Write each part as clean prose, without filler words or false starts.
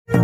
RPF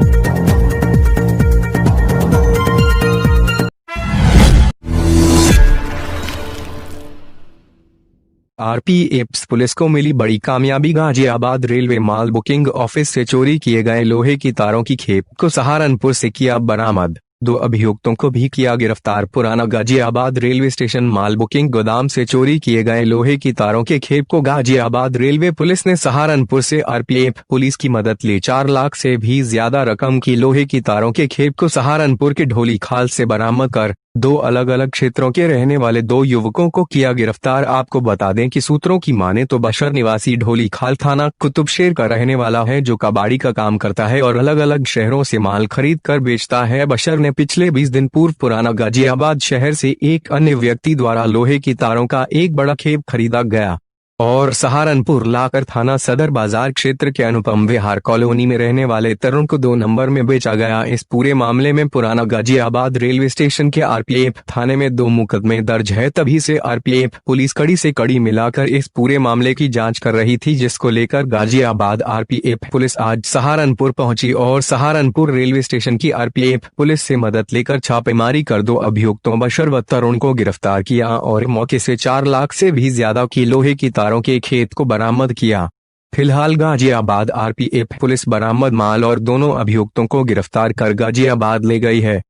police को मिली बड़ी कामयाबी। गाजियाबाद रेलवे माल बुकिंग ऑफिस से चोरी किए गए लोहे की तारों की खेप को सहारनपुर से किया बरामद। 2 अभियुक्तों को भी किया गिरफ्तार। पुराना गाजियाबाद रेलवे स्टेशन माल बुकिंग गोदाम से चोरी किए गए लोहे की तारों के खेप को गाजियाबाद रेलवे पुलिस ने सहारनपुर से आरपीएफ पुलिस की मदद ली। 4 लाख से भी ज्यादा रकम की लोहे की तारों के खेप को सहारनपुर के ढोली खाल से बरामद कर 2 अलग अलग क्षेत्रों के रहने वाले 2 युवकों को किया गिरफ्तार। आपको बता दें कि सूत्रों की माने तो बशर निवासी ढोली खाल थाना कुतुबशेर का रहने वाला है, जो कबाड़ी का काम करता है और अलग अलग शहरों से माल खरीद कर बेचता है। बशर ने पिछले 20 दिन पूर्व पुराना गाजियाबाद शहर से एक अन्य व्यक्ति द्वारा लोहे की तारों का एक बड़ा खेप खरीदा गया और सहारनपुर लाकर थाना सदर बाजार क्षेत्र के अनुपम विहार कॉलोनी में रहने वाले तरुण को 2 नंबर में बेचा गया। इस पूरे मामले में पुराना गाजियाबाद रेलवे स्टेशन के आरपीएफ थाने में 2 मुकदमे दर्ज है। तभी से आरपीएफ पुलिस कड़ी से कड़ी मिलाकर इस पूरे मामले की जांच कर रही थी, जिसको लेकर गाजियाबाद आरपीएफ पुलिस आज सहारनपुर पहुंची और सहारनपुर रेलवे स्टेशन की आरपीएफ पुलिस से मदद लेकर छापेमारी कर 2 अभियुक्तों बशर व तरुण को गिरफ्तार किया और मौके से 4 लाख से भी ज्यादा की लोहे की तारों के खेत को बरामद किया। फिलहाल गाजियाबाद आरपीएफ पुलिस बरामद माल और दोनों अभियुक्तों को गिरफ्तार कर गाजियाबाद ले गई है।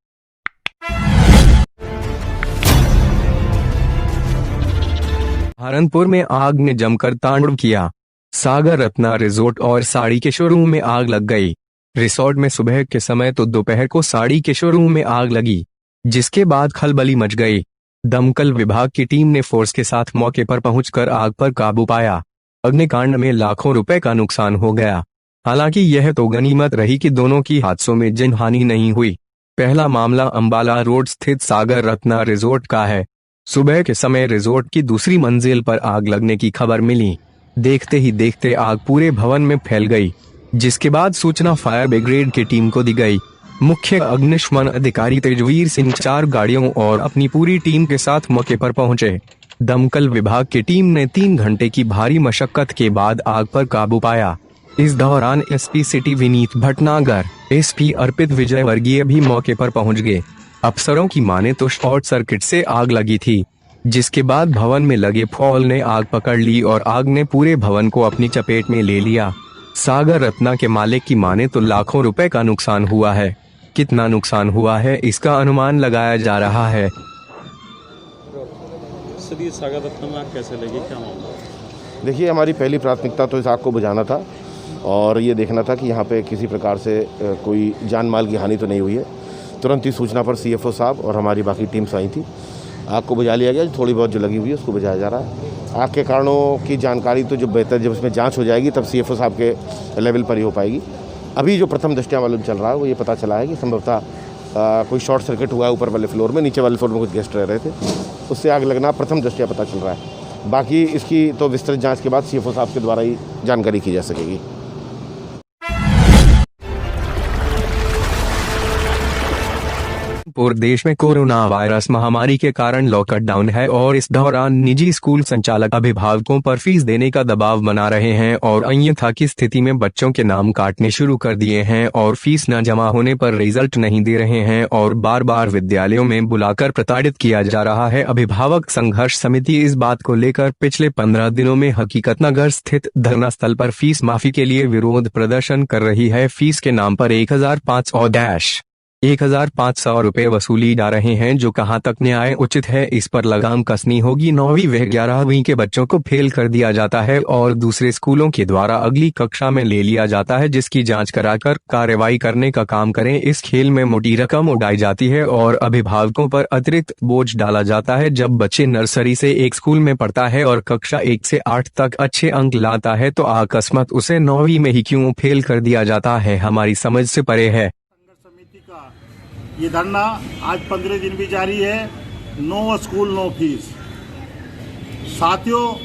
सहारनपुर में आग ने जमकर तांडव किया। सागर रत्ना रिजोर्ट और साड़ी के शोरूम में आग लग गई। रिसोर्ट में सुबह के समय तो दोपहर को साड़ी के शोरूम में आग लगी, जिसके बाद खलबली मच गई। दमकल विभाग की टीम ने फोर्स के साथ मौके पर पहुंचकर आग पर काबू पाया। अग्निकांड में लाखों रुपए का नुकसान हो गया। हालांकि यह तो गनीमत रही कि दोनों की हादसों में जनहानि नहीं हुई। पहला मामला अंबाला रोड स्थित सागर रत्ना रिजोर्ट का है। सुबह के समय रिजोर्ट की दूसरी मंजिल पर आग लगने की खबर मिली। देखते ही देखते आग पूरे भवन में फैल गई, जिसके बाद सूचना फायर ब्रिगेड की टीम को दी गई। मुख्य अग्निशमन अधिकारी तेजवीर सिंह 4 गाड़ियों और अपनी पूरी टीम के साथ मौके पर पहुंचे। दमकल विभाग की टीम ने 3 घंटे की भारी मशक्कत के बाद आग पर काबू पाया। इस दौरान SP city Vineet Bhatnagar, SP Arpit Vijayvargiya भी मौके पर पहुंच गए। अफसरों की माने तो शॉर्ट सर्किट से आग लगी थी, जिसके बाद भवन में लगे फॉल ने आग पकड़ ली और आग ने पूरे भवन को अपनी चपेट में ले लिया। सागर रत्ना के मालिक की माने तो लाखों रुपए का नुकसान हुआ है। कितना नुकसान हुआ है इसका अनुमान लगाया जा रहा है। सागर रत्ना में आग कैसे लगी, क्या मामला? देखिए, हमारी पहली प्राथमिकता तो इस आग को बुझाना था और ये देखना था कि यहाँ पे किसी प्रकार से कोई जान माल की हानि तो नहीं हुई है। तुरंत ही सूचना पर सीएफओ साहब और हमारी बाकी टीम्स आई थी। आग को बुझा लिया गया। थोड़ी बहुत जो लगी हुई है उसको बुझाया जा रहा है। आग के कारणों की जानकारी तो जो बेहतर जब उसमें जाँच हो जाएगी तब सीएफओ साहब के लेवल पर ही हो पाएगी। अभी जो प्रथम दृष्टया मालूम चल रहा है वो ये पता चला है कि संभवतः कोई शॉर्ट सर्किट हुआ है ऊपर वाले फ्लोर में। नीचे वाले फ्लोर में कुछ गेस्ट रह रहे थे, उससे आग लगना प्रथम दृष्टया पता चल रहा है। बाकी इसकी तो विस्तृत जांच के बाद सीएफओ साहब के द्वारा ही जानकारी की जा सकेगी। पूरे देश में कोरोना वायरस महामारी के कारण लॉकडाउन है और इस दौरान निजी स्कूल संचालक अभिभावकों पर फीस देने का दबाव बना रहे हैं और अन्यथा की स्थिति में बच्चों के नाम काटने शुरू कर दिए हैं और फीस न जमा होने पर रिजल्ट नहीं दे रहे हैं और बार बार विद्यालयों में बुलाकर प्रताड़ित किया जा रहा है। अभिभावक संघर्ष समिति इस बात को लेकर पिछले 15 दिनों में हकीकत नगर स्थित धरना स्थल पर फीस माफी के लिए विरोध प्रदर्शन कर रही है। फीस के नाम पर 1,500 रुपए वसूली जा रहे हैं, जो कहां तक न्याय उचित है इस पर लगाम कसनी होगी। 9वीं व 11वीं के बच्चों को फेल कर दिया जाता है और दूसरे स्कूलों के द्वारा अगली कक्षा में ले लिया जाता है, जिसकी जांच कराकर कार्रवाई करने का काम करें। इस खेल में मोटी रकम उड़ाई जाती है और अभिभावकों पर अतिरिक्त बोझ डाला जाता है। जब बच्चे नर्सरी से एक स्कूल में पढ़ता है और कक्षा 1 से 8 तक अच्छे अंक लाता है तो अकस्मात उसे 9वीं में ही क्यों फेल कर दिया जाता है, हमारी समझ से परे है। ये धरना आज 15 दिन भी जारी है। No school no fees. साथियों,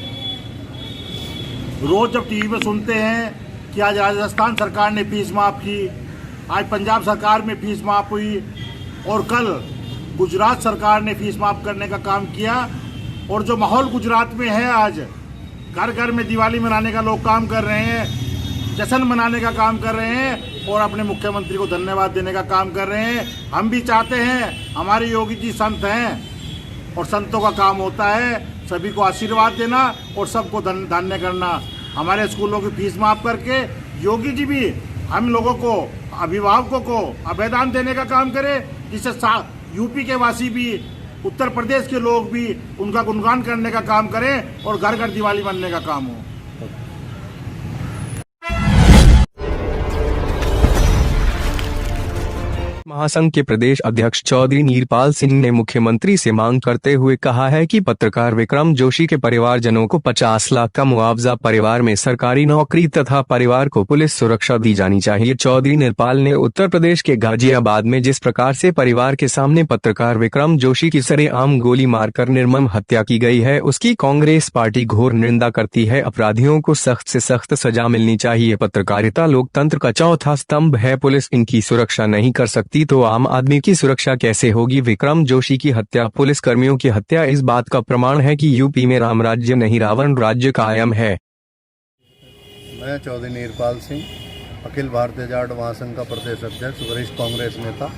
रोज जब टीवी में सुनते हैं कि आज राजस्थान सरकार ने फीस माफ की, आज पंजाब सरकार में फीस माफ हुई और कल गुजरात सरकार ने फीस माफ करने का काम किया। और जो माहौल गुजरात में है, आज घर घर में दिवाली मनाने का लोग काम कर रहे हैं, जश्न मनाने का काम कर रहे हैं। और अपने मुख्यमंत्री को धन्यवाद देने का काम कर रहे हैं। हम भी चाहते हैं, हमारे योगी जी संत हैं और संतों का काम होता है सभी को आशीर्वाद देना और सबको धन्य करना। हमारे स्कूलों की फीस माफ करके योगी जी भी हम लोगों को, अभिभावकों को अभयदान देने का काम करें, जिससे यूपी के वासी भी, उत्तर प्रदेश के लोग भी उनका गुणगान करने का काम करें और घर घर दिवाली मनने का काम हो। महासंघ के प्रदेश अध्यक्ष चौधरी नीरपाल सिंह ने मुख्यमंत्री से मांग करते हुए कहा है कि पत्रकार विक्रम जोशी के परिवारजनों को 50 लाख का मुआवजा, परिवार में सरकारी नौकरी तथा परिवार को पुलिस सुरक्षा दी जानी चाहिए। चौधरी नीरपाल ने उत्तर प्रदेश के गाजियाबाद में जिस प्रकार से परिवार के सामने पत्रकार विक्रम जोशी की सरेआम गोली मारकर निर्मम हत्या की गई है, उसकी कांग्रेस पार्टी घोर निंदा करती है। अपराधियों को सख्त से सख्त सजा मिलनी चाहिए। पत्रकारिता लोकतंत्र का चौथा स्तंभ है, पुलिस इनकी सुरक्षा नहीं कर सकती तो आम आदमी की सुरक्षा कैसे होगी। विक्रम जोशी की हत्या, पुलिस कर्मियों की हत्या इस बात का प्रमाण है कि यूपी में राम राज्य नहीं रावण राज्य कायम है। मैं चौधरी नीरपाल सिंह, अखिल भारतीय जाट महासंघ का प्रदेश अध्यक्ष, वरिष्ठ कांग्रेस नेता।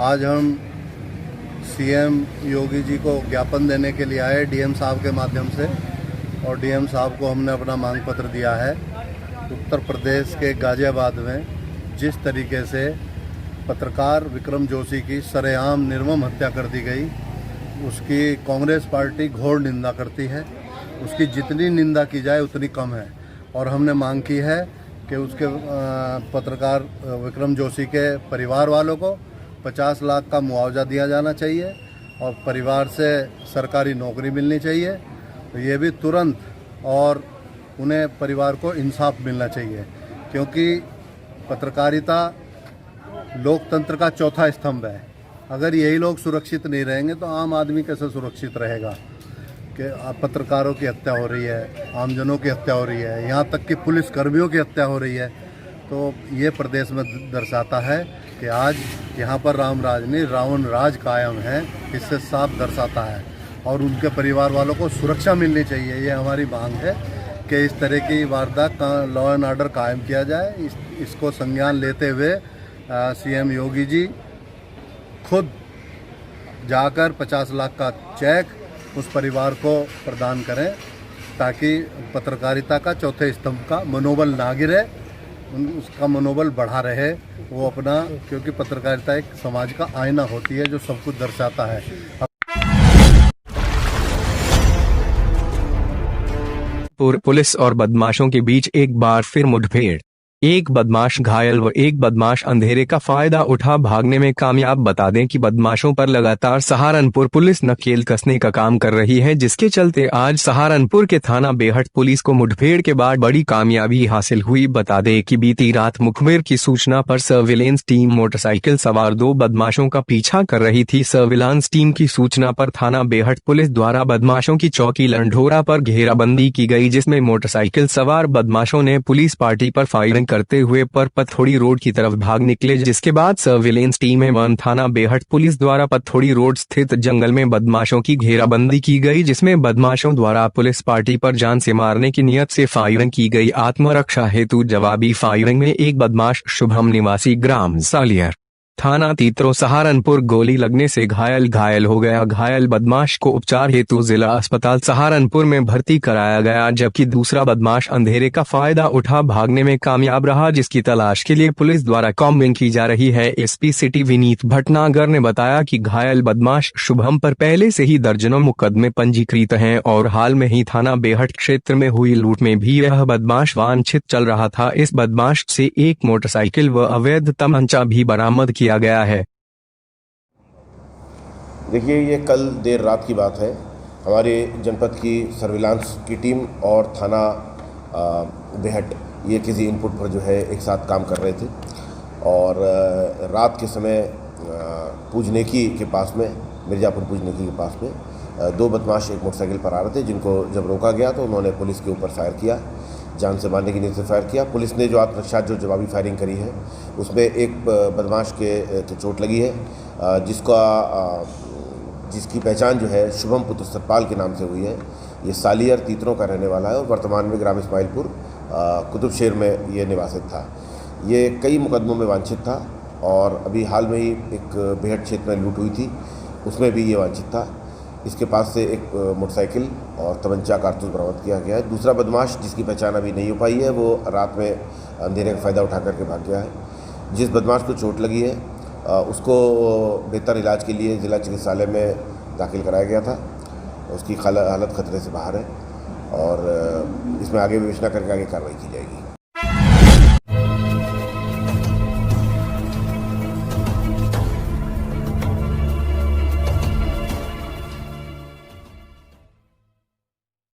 आज हम सीएम योगी जी को ज्ञापन देने के लिए आए डीएम साहब के माध्यम से, और डीएम साहब को हमने अपना मांग पत्र दिया है। उत्तर प्रदेश के गाजियाबाद में जिस तरीके से पत्रकार विक्रम जोशी की सरेआम निर्मम हत्या कर दी गई, उसकी कांग्रेस पार्टी घोर निंदा करती है। उसकी जितनी निंदा की जाए उतनी कम है, और हमने मांग की है कि उसके पत्रकार विक्रम जोशी के परिवार वालों को 50 लाख का मुआवजा दिया जाना चाहिए और परिवार से सरकारी नौकरी मिलनी चाहिए। तो ये भी तुरंत, और उन्हें परिवार को इंसाफ मिलना चाहिए, क्योंकि पत्रकारिता लोकतंत्र का चौथा स्तंभ है। अगर यही लोग सुरक्षित नहीं रहेंगे तो आम आदमी कैसे सुरक्षित रहेगा। कि पत्रकारों की हत्या हो रही है, आमजनों की हत्या हो रही है, यहाँ तक कि पुलिस कर्मियों की हत्या हो रही है। तो ये प्रदेश में दर्शाता है कि आज यहाँ पर राम राज नहीं रावण राज कायम है। इससे साफ दर्शाता है, और उनके परिवार वालों को सुरक्षा मिलनी चाहिए। ये हमारी मांग है कि इस तरह की वारदात का लॉ एंड ऑर्डर कायम किया जाए। इसको संज्ञान लेते हुए सीएम योगी जी खुद जाकर 50 लाख का चेक उस परिवार को प्रदान करें, ताकि पत्रकारिता का चौथे स्तंभ का मनोबल ना गिरे, उसका मनोबल बढ़ा रहे वो अपना, क्योंकि पत्रकारिता एक समाज का आईना होती है जो सब कुछ दर्शाता है। पुलिस और बदमाशों के बीच एक बार फिर मुठभेड़, एक बदमाश घायल व एक बदमाश अंधेरे का फायदा उठा भागने में कामयाब। बता दें कि बदमाशों पर लगातार सहारनपुर पुलिस नकेल कसने का काम कर रही है, जिसके चलते आज सहारनपुर के थाना बेहट पुलिस को मुठभेड़ के बाद बड़ी कामयाबी हासिल हुई। बता दें कि बीती रात मुखबिर की सूचना पर सर्विलांस टीम मोटरसाइकिल सवार 2 बदमाशों का पीछा कर रही थी। सर्विलांस टीम की सूचना पर थाना बेहट पुलिस द्वारा बदमाशों की चौकी लंढोरा पर घेराबंदी की गई, जिसमें मोटरसाइकिल सवार बदमाशों ने पुलिस पार्टी पर फायरिंग करते हुए पथोड़ी रोड की तरफ भाग निकले, जिसके बाद सर्विलांस टीम एवं थाना बेहट पुलिस द्वारा पथोड़ी रोड स्थित जंगल में बदमाशों की घेराबंदी की गई, जिसमें बदमाशों द्वारा पुलिस पार्टी पर जान से मारने की नियत से फायरिंग की गई। आत्मरक्षा हेतु जवाबी फायरिंग में एक बदमाश शुभम निवासी ग्राम सालियर थाना तीतरो सहारनपुर गोली लगने से घायल हो गया। घायल बदमाश को उपचार हेतु जिला अस्पताल सहारनपुर में भर्ती कराया गया, जबकि दूसरा बदमाश अंधेरे का फायदा उठा भागने में कामयाब रहा, जिसकी तलाश के लिए पुलिस द्वारा कॉम्बिंग की जा रही है। एसपी सिटी विनीत भटनागर ने बताया कि घायल बदमाश शुभम पर पहले से ही दर्जनों मुकदमे पंजीकृत हैं और हाल में ही थाना बेहट क्षेत्र में हुई लूट में भी यह बदमाश वांछित चल रहा था। इस बदमाश से एक मोटरसाइकिल व अवैध तमंचा भी बरामद किया गया है। देखिए, ये कल देर रात की बात है। हमारे जनपद की सर्विलांस की टीम और थाना बेहट ये किसी इनपुट पर जो है एक साथ काम कर रहे थे, और रात के समय पूजनेकी के पास में, मिर्जापुर पूजनेकी के पास में 2 बदमाश एक मोटरसाइकिल पर आ रहे थे, जिनको जब रोका गया तो उन्होंने पुलिस के ऊपर फायर किया, जान से मारने की नीयत से फायर किया। पुलिस ने जो आत्मरक्षा जो जवाबी फायरिंग करी है उसमें एक बदमाश के चोट लगी है, जिसकी पहचान जो है शुभम पुत्र सतपाल के नाम से हुई है। ये सालियर तीतरों का रहने वाला है और वर्तमान में ग्राम इस्माइलपुर कुतुबशेर में ये निवासित था। ये कई मुकदमों में वांछित था और अभी हाल में ही एक बेहट क्षेत्र में लूट हुई थी, उसमें भी ये वांछित था। इसके पास से एक मोटरसाइकिल और तमंचा कारतूस बरामद किया गया है। दूसरा बदमाश जिसकी पहचान अभी नहीं हो पाई है वो रात में अंधेरे का फ़ायदा उठा करके भाग गया है। जिस बदमाश को चोट लगी है उसको बेहतर इलाज के लिए ज़िला चिकित्सालय में दाखिल कराया गया था। उसकी हालत खतरे से बाहर है और इसमें आगे विवेचना करके आगे कार्रवाई की जाएगी।